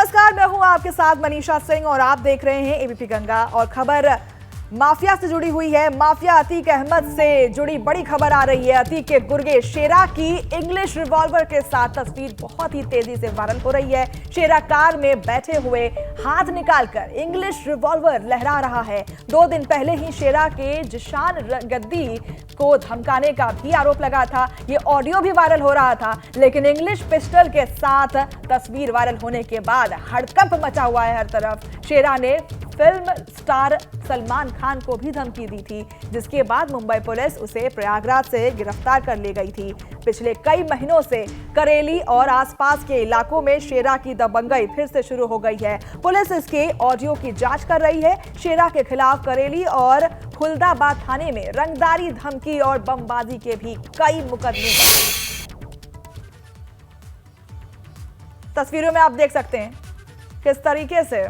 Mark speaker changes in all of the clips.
Speaker 1: नमस्कार, मैं हूं आपके साथ मनीषा सिंह और आप देख रहे हैं एबीपी गंगा। और खबर माफिया से जुड़ी हुई है। माफिया अतीक अहमद से जुड़ी बड़ी खबर आ रही है। अतीक के गुर्गे शेरा की इंग्लिश रिवॉल्वर के साथ तस्वीर बहुत ही तेजी से वायरल हो रही है। शेरा कार में बैठे हुए हाथ निकालकर इंग्लिश रिवॉल्वर लहरा रहा है। 2 दिन पहले ही शेरा के जिशान गद्दी को धमकाने का भी आरोप लगा था। ये ऑडियो भी वायरल हो रहा था, लेकिन इंग्लिश पिस्टल के साथ तस्वीर वायरल होने के बाद हड़कंप मचा हुआ है हर तरफ। शेरा ने फिल्म स्टार सलमान खान को भी धमकी दी थी, जिसके बाद मुंबई पुलिस उसे प्रयागराज से गिरफ्तार कर ले गई थी। पिछले कई महीनों से करेली और आसपास के इलाकों में शेरा की दबंगई फिर से शुरू हो गई है। पुलिस इसके ऑडियो की जांच कर रही है। शेरा के खिलाफ करेली और खुलदाबाद थाने में रंगदारी, धमकी और बमबाजी के भी कई मुकदमे हैं। तस्वीरों में आप देख सकते हैं किस तरीके से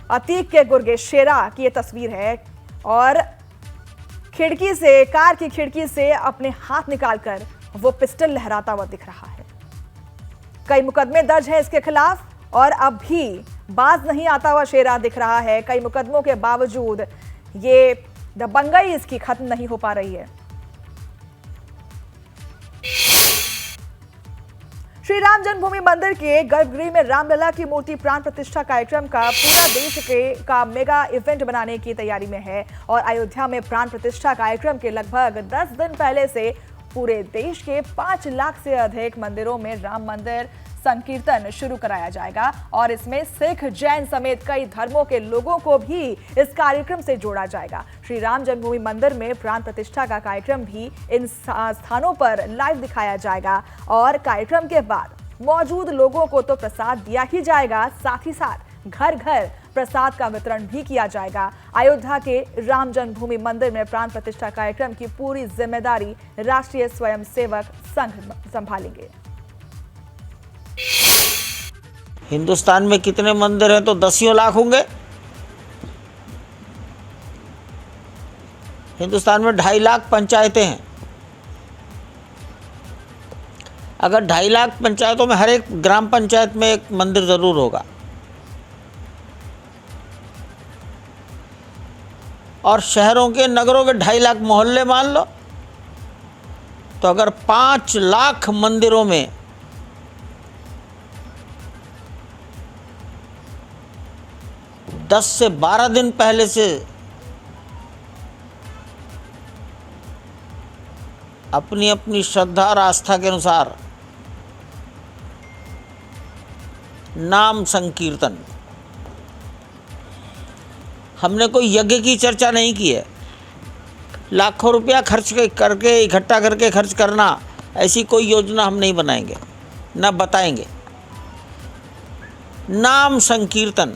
Speaker 1: अतीक के गुर्गे शेरा की ये तस्वीर है और खिड़की से, कार की खिड़की से अपने हाथ निकालकर वो पिस्टल लहराता हुआ दिख रहा है। कई मुकदमे दर्ज हैं इसके खिलाफ और अब भी बाज नहीं आता हुआ शेरा दिख रहा है। कई मुकदमों के बावजूद ये दबंगई इसकी खत्म नहीं हो पा रही है। श्री राम जन्मभूमि मंदिर के गर्भगृह में रामलला की मूर्ति प्राण प्रतिष्ठा कार्यक्रम का पूरा देश का मेगा इवेंट बनाने की तैयारी में है और अयोध्या में प्राण प्रतिष्ठा कार्यक्रम के लगभग 10 दिन पहले से पूरे देश के 5 लाख से अधिक मंदिरों में राम मंदिर संकीर्तन शुरू कराया जाएगा और इसमें सिख, जैन समेत कई धर्मों के लोगों को भी इस कार्यक्रम से जोड़ा जाएगा। श्री राम जन्मभूमि मंदिर में प्राण प्रतिष्ठा का कार्यक्रम भी इन स्थानों पर लाइव दिखाया जाएगा और कार्यक्रम के बाद मौजूद लोगों को तो प्रसाद दिया ही जाएगा, साथ ही साथ घर घर प्रसाद का वितरण भी किया जाएगा। अयोध्या के राम जन्मभूमि मंदिर में प्राण प्रतिष्ठा कार्यक्रम की पूरी जिम्मेदारी राष्ट्रीय स्वयंसेवक संघ संभालेंगे।
Speaker 2: हिंदुस्तान में कितने मंदिर हैं तो 10 लाख होंगे। हिंदुस्तान में 2.5 लाख पंचायतें हैं। अगर 2.5 लाख पंचायतों में हर एक ग्राम पंचायत में एक मंदिर जरूर होगा और शहरों के, नगरों के 2.5 लाख मोहल्ले मान लो, तो अगर 5 लाख मंदिरों में 10 से 12 दिन पहले से अपनी अपनी श्रद्धा और आस्था के अनुसार नाम संकीर्तन, हमने कोई यज्ञ की चर्चा नहीं की है। लाखों रुपया खर्च करके, इकट्ठा करके खर्च करना, ऐसी कोई योजना हम नहीं बनाएंगे, न बताएंगे। नाम संकीर्तन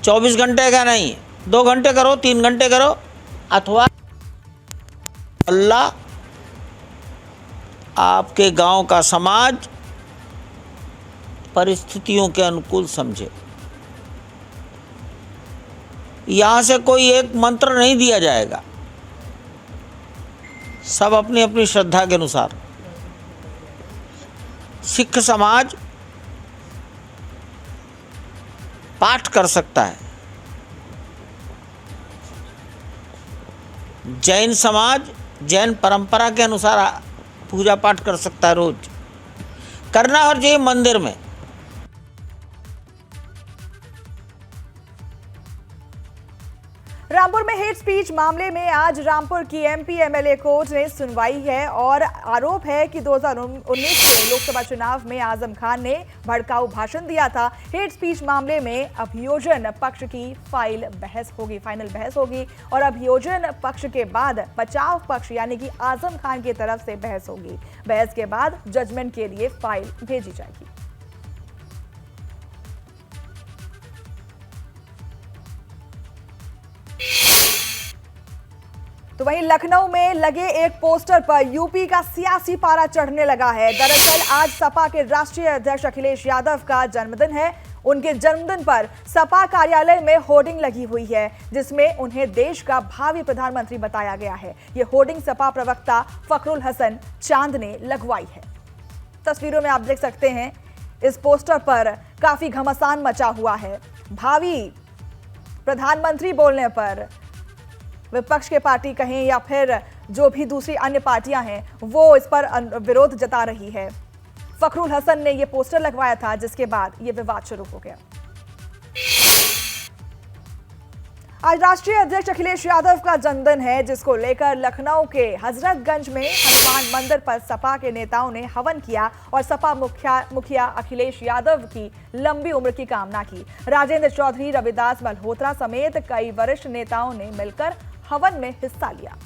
Speaker 2: 24 घंटे का नहीं, 2 घंटे करो, 3 घंटे करो, अथवा अल्लाह आपके गांव का समाज परिस्थितियों के अनुकूल समझे। यहां से कोई एक मंत्र नहीं दिया जाएगा, सब अपनी अपनी श्रद्धा के अनुसार। सिख समाज पाठ कर सकता है, जैन समाज जैन परंपरा के अनुसार पूजा पाठ कर सकता है, रोज करना और चाहिए मंदिर में।
Speaker 1: रामपुर में हेट स्पीच मामले में आज रामपुर की एमपी एमएलए कोर्ट ने सुनवाई है और आरोप है कि 2019 के लोकसभा चुनाव में आजम खान ने भड़काऊ भाषण दिया था। हेट स्पीच मामले में अभियोजन पक्ष की फाइनल बहस होगी और अभियोजन पक्ष के बाद बचाव पक्ष यानी कि आजम खान की तरफ से बहस होगी। बहस के बाद जजमेंट के लिए फाइल भेजी जाएगी। तो वहीं लखनऊ में लगे एक पोस्टर पर यूपी का सियासी पारा चढ़ने लगा है। दरअसल आज सपा के राष्ट्रीय अध्यक्ष अखिलेश यादव का जन्मदिन है। उनके जन्मदिन पर सपा कार्यालय में होर्डिंग लगी हुई है, जिसमें उन्हें देश का भावी प्रधानमंत्री बताया गया है। यह होर्डिंग सपा प्रवक्ता फखरुल हसन चांद ने लगवाई है। तस्वीरों में आप देख सकते हैं इस पोस्टर पर काफी घमासान मचा हुआ है। भावी प्रधानमंत्री बोलने पर विपक्ष के पार्टी कहें या फिर जो भी दूसरी अन्य पार्टियां हैं वो इस पर विरोध जता रही है। फखरुल हसन ने ये पोस्टर लगवाया था जिसके बाद ये विवाद शुरू हो गया। आज राष्ट्रीय अध्यक्ष अखिलेश यादव का जन्मदिन है, जिसको लेकर लखनऊ के हजरतगंज में हनुमान मंदिर पर सपा के नेताओं ने हवन किया और सपा मुखिया अखिलेश यादव की लंबी उम्र की कामना की। राजेंद्र चौधरी, रविदास मल्होत्रा समेत कई वरिष्ठ नेताओं ने मिलकर हवन में हिस्सा लिया।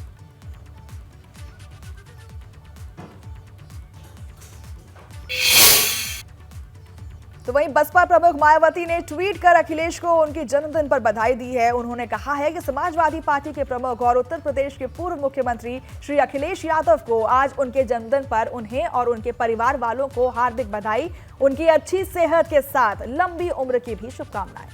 Speaker 1: तो वहीं बसपा प्रमुख मायावती ने ट्वीट कर अखिलेश को उनके जन्मदिन पर बधाई दी है। उन्होंने कहा है कि समाजवादी पार्टी के प्रमुख और उत्तर प्रदेश के पूर्व मुख्यमंत्री श्री अखिलेश यादव को आज उनके जन्मदिन पर उन्हें और उनके परिवार वालों को हार्दिक बधाई, उनकी अच्छी सेहत के साथ लंबी उम्र की भी शुभकामनाएं।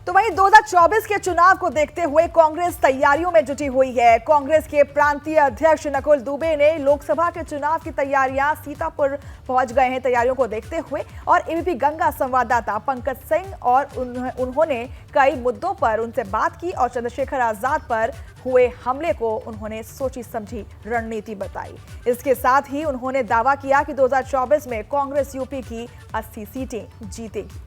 Speaker 1: तो वहीं 2024 के चुनाव को देखते हुए कांग्रेस तैयारियों में जुटी हुई है। कांग्रेस के प्रांतीय अध्यक्ष नकुल दुबे ने लोकसभा के चुनाव की तैयारियां सीतापुर पहुंच गए हैं तैयारियों को देखते हुए, और एबीपी गंगा संवाददाता पंकज सिंह और उन्होंने कई मुद्दों पर उनसे बात की और चंद्रशेखर आजाद पर हुए हमले को उन्होंने सोची समझी रणनीति बताई। इसके साथ ही उन्होंने दावा किया कि 2024 में कांग्रेस यूपी की 80 सीटें जीतेगी।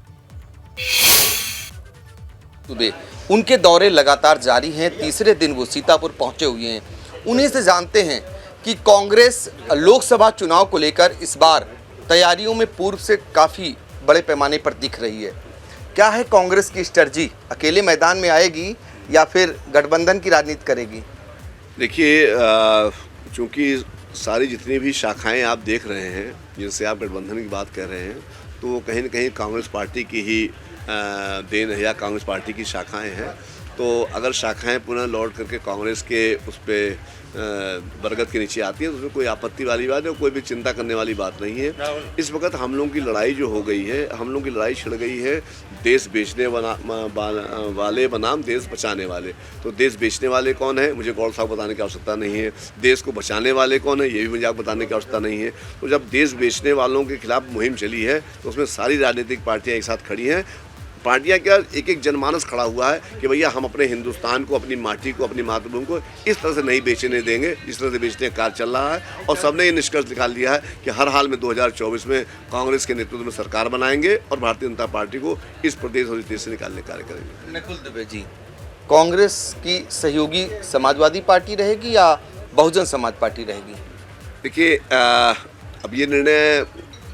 Speaker 3: उनके दौरे लगातार जारी हैं। तीसरे दिन वो सीतापुर पहुंचे हुए हैं। उन्हीं से जानते हैं कि कांग्रेस लोकसभा चुनाव को लेकर इस बार तैयारियों में पूर्व से काफ़ी बड़े पैमाने पर दिख रही है। क्या है कांग्रेस की स्ट्रेटजी? अकेले मैदान में आएगी या फिर गठबंधन की राजनीति करेगी?
Speaker 4: देखिए, चूँकि सारी जितनी भी शाखाएं आप देख रहे हैं, जिनसे आप गठबंधन की बात कर रहे हैं, तो वो कहीं न कहीं कांग्रेस पार्टी की ही देन है या कांग्रेस पार्टी की शाखाएं हैं। तो अगर शाखाएं पुनः लौट करके कांग्रेस के उस पर बरगद के नीचे आती है तो उसमें कोई आपत्ति वाली बात है, कोई भी चिंता करने वाली बात नहीं है। इस वक्त हम लोगों की लड़ाई जो हो गई है, हम लोगों की लड़ाई छिड़ गई है देश बेचने वाले बनाम देश बचाने वाले। तो देश बेचने वाले कौन है, मुझे गौर साहब बताने की आवश्यकता नहीं है। देश को बचाने वाले कौन है, ये भी मुझे आप बताने की आवश्यकता नहीं है। तो जब देश बेचने वालों के खिलाफ मुहिम चली है तो उसमें सारी राजनीतिक पार्टियाँ एक साथ खड़ी हैं। पार्टियां क्या, एक एक जनमानस खड़ा हुआ है कि भैया हम अपने हिंदुस्तान को, अपनी माटी को, अपनी मातृभूमि को इस तरह से नहीं बेचने देंगे जिस तरह से बेचने का कार्य चल रहा है। और सबने ये निष्कर्ष निकाल दिया है कि हर हाल में 2024 में कांग्रेस के नेतृत्व में सरकार बनाएंगे और भारतीय जनता पार्टी को इस प्रदेश और इस देश से निकालने का कार्य करेंगे।
Speaker 3: नकुल दुबे जी, कांग्रेस की सहयोगी समाजवादी पार्टी रहेगी या बहुजन समाज पार्टी रहेगी?
Speaker 4: देखिए, अब ये निर्णय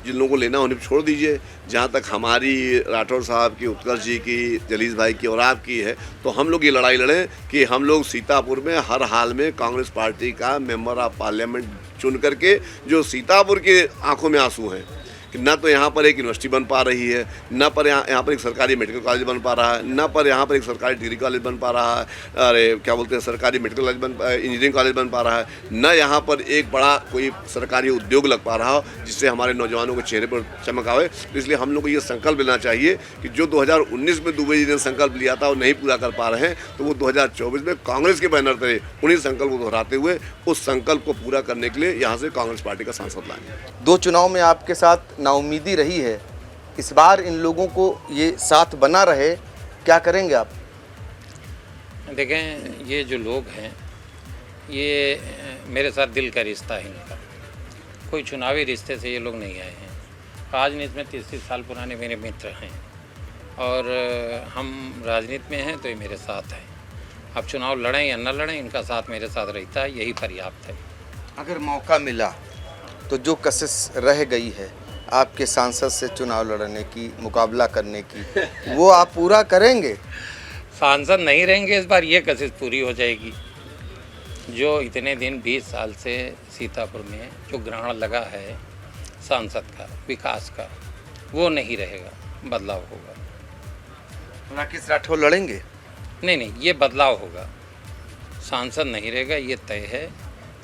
Speaker 4: जिन लोगों को लेना उन्हें छोड़ दीजिए। जहाँ तक हमारी राठौर साहब की, उत्कर्ष जी की, जलीस भाई की और आपकी है, तो हम लोग ये लड़ाई लड़ें कि हम लोग सीतापुर में हर हाल में कांग्रेस पार्टी का मेंबर ऑफ पार्लियामेंट चुन करके, जो सीतापुर के आंखों में आंसू हैं कि न तो यहाँ पर एक यूनिवर्सिटी बन पा रही है, न पर यहाँ पर एक सरकारी मेडिकल कॉलेज बन पा रहा है, न पर यहाँ पर एक सरकारी डिग्री कॉलेज बन पा रहा है, अरे क्या बोलते हैं, सरकारी मेडिकल कॉलेज इंजीनियरिंग कॉलेज बन पा रहा है, न यहाँ पर एक बड़ा कोई सरकारी उद्योग लग पा रहा हो जिससे हमारे नौजवानों के चेहरे पर चमक आवे। तो इसलिए हम लोग को ये संकल्प लेना चाहिए कि जो 2019 में दुबे जी ने संकल्प लिया था और नहीं पूरा कर पा रहे हैं, तो वो 2024 में कांग्रेस के बैनर तले उन्हीं संकल्प को दोहराते हुए उस संकल्प को पूरा करने के लिए यहाँ से कांग्रेस पार्टी का सांसद लाएंगे।
Speaker 3: 2 चुनाव में आपके साथ नाउम्मीदी रही है, इस बार इन लोगों को ये साथ बना रहे, क्या करेंगे आप?
Speaker 5: देखें, ये जो लोग हैं ये मेरे साथ दिल का रिश्ता है इनका, कोई चुनावी रिश्ते से ये लोग नहीं आए हैं। राजनीति में 30 साल पुराने मेरे मित्र हैं और हम राजनीति में हैं तो ये मेरे साथ हैं। अब चुनाव लड़ें या न लड़ें, इनका साथ मेरे साथ रहता है, यही पर्याप्त है।
Speaker 3: अगर मौका मिला तो जो कशिश रह गई है आपके सांसद से चुनाव लड़ने की, मुकाबला करने की, वो आप पूरा करेंगे?
Speaker 5: सांसद नहीं रहेंगे इस बार, ये कशिश पूरी हो जाएगी। जो इतने दिन 20 साल से सीतापुर में जो ग्रहण लगा है सांसद का, विकास का, वो नहीं रहेगा, बदलाव होगा।
Speaker 3: राकेश राठौर लड़ेंगे?
Speaker 5: नहीं, ये बदलाव होगा। सांसद नहीं रहेगा, ये तय है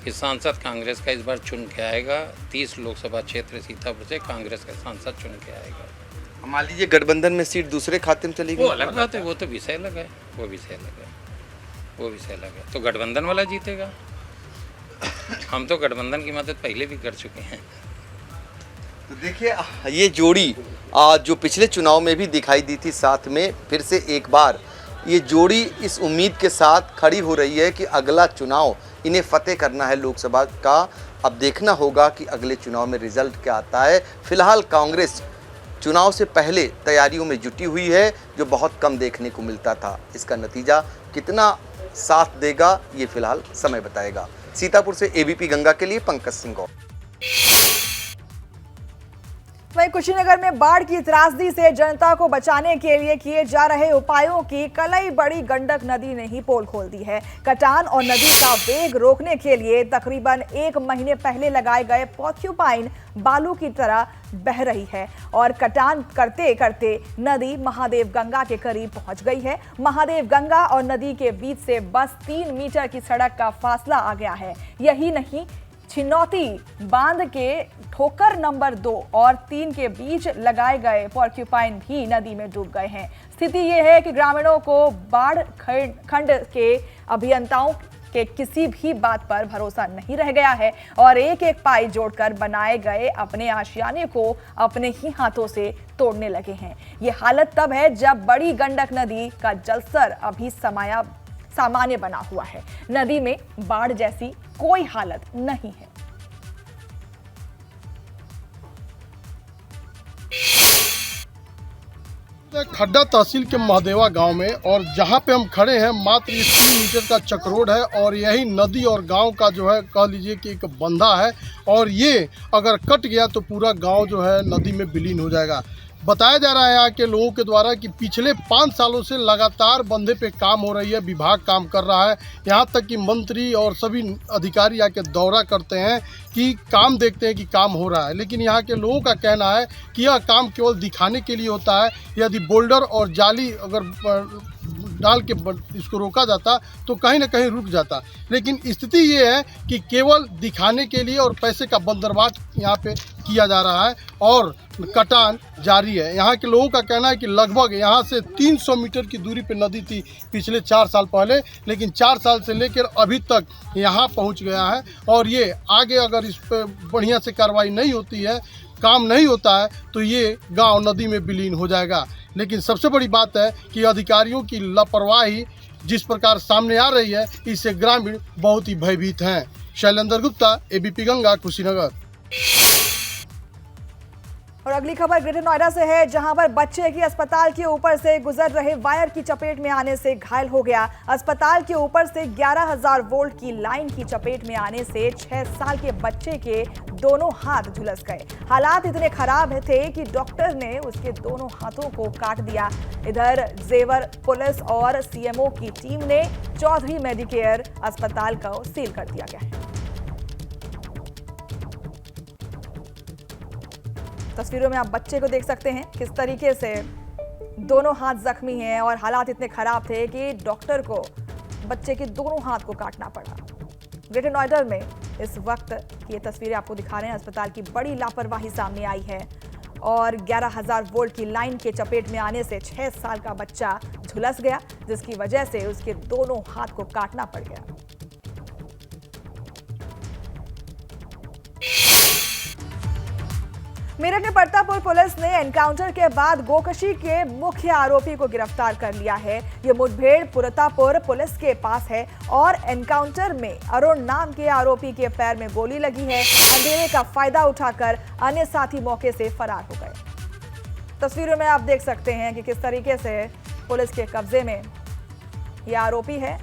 Speaker 5: कि सांसद कांग्रेस का इस बार चुन के आएगा। 30 लोकसभा क्षेत्र सीतापुर से कांग्रेस का सांसद चुन के आएगा।
Speaker 3: मान लीजिए गठबंधन में सीट दूसरे खाते में चली गई,
Speaker 5: वो अलग बात है, वो तो विषय अलग है, वो विषय अलग है। वो विषय अलग है। तो गठबंधन वाला जीतेगा। हम तो गठबंधन की मदद पहले भी कर चुके हैं।
Speaker 3: तो देखिए ये जोड़ी जो पिछले चुनाव में भी दिखाई दी थी, साथ में फिर से एक बार ये जोड़ी इस उम्मीद के साथ खड़ी हो रही है कि अगला चुनाव इन्हें फतेह करना है लोकसभा का। अब देखना होगा कि अगले चुनाव में रिजल्ट क्या आता है। फिलहाल कांग्रेस चुनाव से पहले तैयारियों में जुटी हुई है, जो बहुत कम देखने को मिलता था। इसका नतीजा कितना साथ देगा ये फिलहाल समय बताएगा। सीतापुर से एबीपी गंगा के लिए पंकज सिंह गौर।
Speaker 1: वहीं कुशीनगर में बाढ़ की त्रासदी से जनता को बचाने के लिए किए जा रहे उपायों की कलई बड़ी गंडक नदी ने ही पोल खोल दी है। कटान और नदी का वेग रोकने के लिए तकरीबन 1 महीने पहले लगाए गए पोर्क्यूपाइन बालू की तरह बह रही है और कटान करते करते नदी महादेव गंगा के करीब पहुंच गई है। महादेव गंगा और नदी के बीच से बस 3 मीटर की सड़क का फासला आ गया है। यही नहीं, छिन्नौती बांध के ठोकर नंबर 2 और 3 के बीच लगाए गए पोर्क्यूपाइन भी नदी में डूब गए हैं। स्थिति यह है कि ग्रामीणों को बाढ़ खंड के अभियंताओं के किसी भी बात पर भरोसा नहीं रह गया है और एक एक पाई जोड़कर बनाए गए अपने आशियाने को अपने ही हाथों से तोड़ने लगे हैं। ये हालत तब है जब बड़ी गंडक नदी का जलस्तर अभी सामान्य बना हुआ है। नदी में बाढ़ जैसी कोई हालत नहीं है।
Speaker 6: खड्डा तहसील के महादेवा गांव में, और जहां पे हम खड़े हैं मात्र 3 मीटर का चक्रोड है और यही नदी और गांव का जो है कह लीजिए कि एक बंधा है और ये अगर कट गया तो पूरा गांव जो है नदी में विलीन हो जाएगा। बताया जा रहा है यहाँ के लोगों के द्वारा कि पिछले 5 सालों से लगातार बंधे पे काम हो रही है, विभाग काम कर रहा है, यहाँ तक कि मंत्री और सभी अधिकारी आके दौरा करते हैं कि काम देखते हैं कि काम हो रहा है। लेकिन यहाँ के लोगों का कहना है कि यह काम केवल दिखाने के लिए होता है। यदि बोल्डर और जाली अगर डाल के इसको रोका जाता तो कहीं ना कहीं रुक जाता, लेकिन स्थिति ये है कि केवल दिखाने के लिए और पैसे का बंदरबांट यहाँ पे किया जा रहा है और कटान जारी है। यहाँ के लोगों का कहना है कि लगभग यहाँ से 300 मीटर की दूरी पे नदी थी पिछले 4 साल पहले, लेकिन 4 साल से लेकर अभी तक यहाँ पहुँच गया है और ये आगे अगर इस पर बढ़िया से कार्रवाई नहीं होती है, काम नहीं होता है, तो ये गांव नदी में विलीन हो जाएगा। लेकिन सबसे बड़ी बात है कि अधिकारियों की लापरवाही जिस प्रकार सामने आ रही है, इससे ग्रामीण बहुत ही भयभीत हैं। शैलेंद्र गुप्ता, एबीपी गंगा, कुशीनगर।
Speaker 1: और अगली खबर ग्रेटर नोएडा से है, जहां पर बच्चे की अस्पताल के ऊपर से गुजर रहे वायर की चपेट में आने से घायल हो गया। अस्पताल के ऊपर से 11,000 वोल्ट की लाइन की चपेट में आने से 6 साल के बच्चे के दोनों हाथ झुलस गए। हालात इतने खराब थे कि डॉक्टर ने उसके दोनों हाथों को काट दिया। इधर जेवर पुलिस और सीएमओ की टीम ने चौधरी मेडिकेयर अस्पताल को सील कर दिया गया है। तस्वीरों में आप बच्चे को देख सकते हैं किस तरीके से दोनों हाथ जख्मी हैं और हालात इतने खराब थे कि डॉक्टर को बच्चे के दोनों हाथ को काटना पड़ा। ग्रेटर नोएडा में इस वक्त ये तस्वीरें आपको दिखा रहे हैं। अस्पताल की बड़ी लापरवाही सामने आई है और 11,000 वोल्ट की लाइन के चपेट में आने से 6 साल का बच्चा झुलस गया, जिसकी वजह से उसके दोनों हाथ को काटना पड़ गया। मेरठ में परतापुर पुलिस ने एनकाउंटर के बाद गोकशी के मुख्य आरोपी को गिरफ्तार कर लिया है। ये मुठभेड़ परतापुर पुलिस के पास है और एनकाउंटर में अरुण नाम के आरोपी के पैर में गोली लगी है। अंधेरे का फायदा उठाकर अन्य साथी मौके से फरार हो गए। तस्वीरों में आप देख सकते हैं कि किस तरीके से पुलिस के कब्जे में ये आरोपी है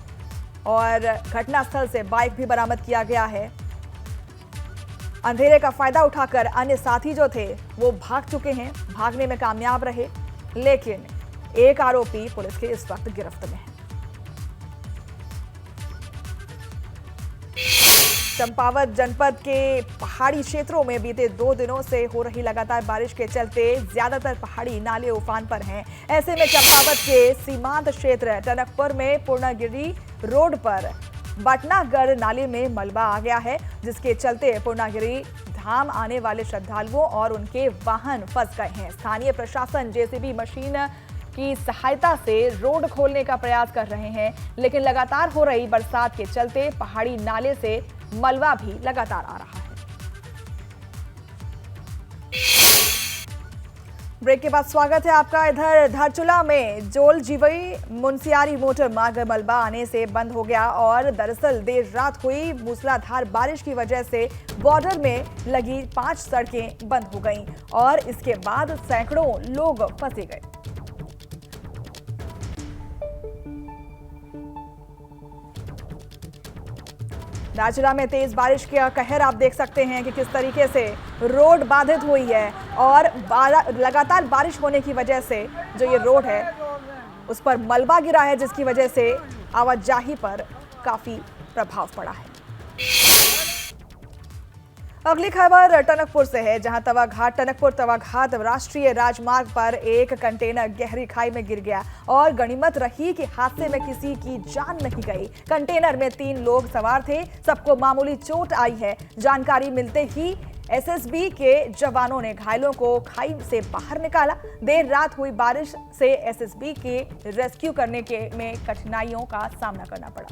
Speaker 1: और घटनास्थल से बाइक भी बरामद किया गया है। अंधेरे का फायदा उठाकर अन्य साथी जो थे वो भाग चुके हैं, भागने में कामयाब रहे, लेकिन एक आरोपी पुलिस के इस वक्त गिरफ्त में है। चंपावत जनपद के पहाड़ी क्षेत्रों में बीते 2 दिनों से हो रही लगातार बारिश के चलते ज्यादातर पहाड़ी नाले उफान पर हैं। ऐसे में चंपावत के सीमांत क्षेत्र टनकपुर में पूर्णागिरी रोड पर बटनागढ़ नाले में मलबा आ गया है, जिसके चलते पूर्णागिरी धाम आने वाले श्रद्धालुओं और उनके वाहन फंस गए हैं। स्थानीय प्रशासन जेसीबी मशीन की सहायता से रोड खोलने का प्रयास कर रहे हैं, लेकिन लगातार हो रही बरसात के चलते पहाड़ी नाले से मलबा भी लगातार आ रहा है। ब्रेक के बाद स्वागत है आपका। इधर धारचूला में जोल जीवई मुनस्यारी मोटर मार्ग मलबा आने से बंद हो गया और दरअसल देर रात हुई मूसलाधार बारिश की वजह से बॉर्डर में लगी 5 सड़कें बंद हो गईं और इसके बाद सैकड़ों लोग फंसे गए। धारचूला में तेज बारिश का कहर आप देख सकते हैं कि किस तरीके से रोड बाधित हुई है और लगातार बारिश होने की वजह से जो ये रोड है उस पर मलबा गिरा है, जिसकी वजह से आवाजाही पर काफी प्रभाव पड़ा है। अगली खबर टनकपुर से है, जहां तवाघाट टनकपुर तवाघाट राष्ट्रीय राजमार्ग पर एक कंटेनर गहरी खाई में गिर गया और गनीमत रही कि हादसे में किसी की जान नहीं गई। कंटेनर में 3 लोग सवार थे, सबको मामूली चोट आई है। जानकारी मिलते ही एसएसबी के जवानों ने घायलों को खाई से बाहर निकाला। देर रात हुई बारिश से एसएसबी के रेस्क्यू करने में कठिनाइयों का सामना करना पड़ा।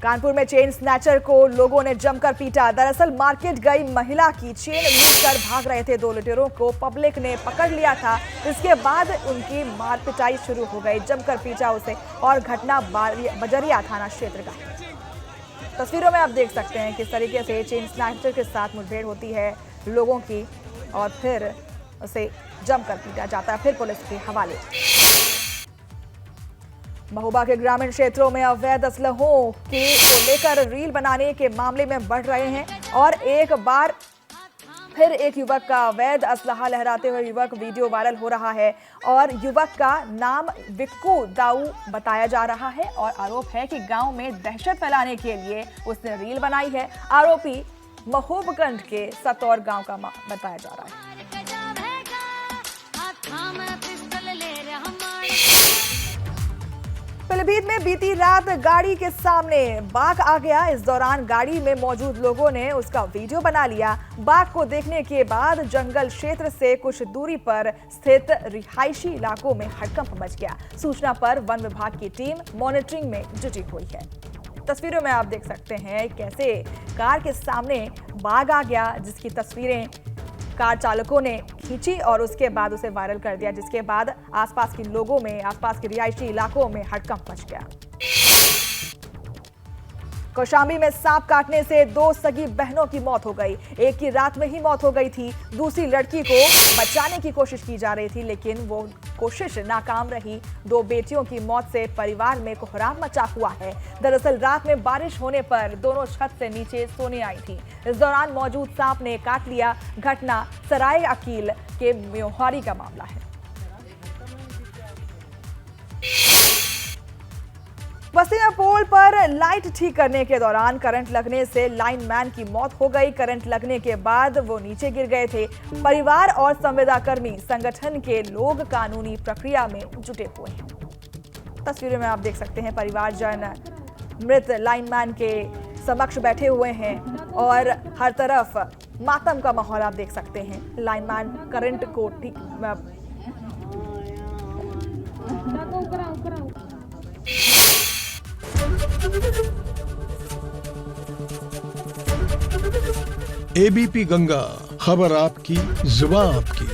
Speaker 1: कानपुर में चेन स्नैचर को लोगों ने जमकर पीटा। दरअसल मार्केट गई महिला की चेन लूटकर भाग रहे थे 2 लुटेरों को पब्लिक ने पकड़ लिया था। इसके बाद उनकी मार पिटाई शुरू हो गई, जमकर पीटा उसे और घटना बजरिया थाना क्षेत्र का है। तस्वीरों में आप देख सकते हैं किस तरीके से चेन स्नैचर के साथ मुठभेड़ होती है लोगों की और फिर उसे जमकर पीटा जाता है, फिर पुलिस के हवाले। महोबा के ग्रामीण क्षेत्रों में अवैध असलहों को लेकर रील बनाने के मामले में बढ़ रहे हैं और एक बार फिर एक युवक का अवैध असलहा लहराते हुए युवक वीडियो वायरल हो रहा है और युवक का नाम विक्कू दाऊ बताया जा रहा है और आरोप है कि गांव में दहशत फैलाने के लिए उसने रील बनाई है। आरोपी महोबगंज के सतौर गांव का बताया जा रहा है। पीलीभीत में बीती रात गाड़ी के सामने बाघ आ गया। इस दौरान गाड़ी में मौजूद लोगों ने उसका वीडियो बना लिया। बाघ को देखने के बाद जंगल क्षेत्र से कुछ दूरी पर स्थित रिहायशी इलाकों में हड़कंप मच गया। सूचना पर वन विभाग की टीम मॉनिटरिंग में जुटी हुई है। तस्वीरों में आप देख सकते हैं कैसे कार के सामने बाघ आ गया, जिसकी तस्वीरें कार चालकों ने खींची और उसके बाद उसे वायरल कर दिया, जिसके बाद आसपास के लोगों में, आसपास के रिहायशी इलाकों में हड़कंप मच गया। कौशाम्बी में सांप काटने से 2 सगी बहनों की मौत हो गई। एक की रात में ही मौत हो गई थी, दूसरी लड़की को बचाने की कोशिश की जा रही थी, लेकिन वो कोशिश नाकाम रही। 2 बेटियों की मौत से परिवार में कोहराम मचा हुआ है। दरअसल रात में बारिश होने पर दोनों छत से नीचे सोने आई थी। इस दौरान मौजूद सांप ने काट लिया। घटना सराय अकील के म्योहारी का मामला है। बस्तीना पोल पर लाइट ठीक करने के दौरान करंट लगने से लाइनमैन की मौत हो गई। करंट लगने के बाद वो नीचे गिर गए थे। परिवार और संविदाकर्मी संगठन के लोग कानूनी प्रक्रिया में जुटे हुए हैं। तस्वीरों में आप देख सकते हैं परिवारजन मृत लाइनमैन के समक्ष बैठे हुए हैं और हर तरफ मातम का माहौल आप देख सकते हैं। लाइनमैन करंट को ठीक
Speaker 7: एबीपी गंगा, खबर आपकी, जुबान आपकी।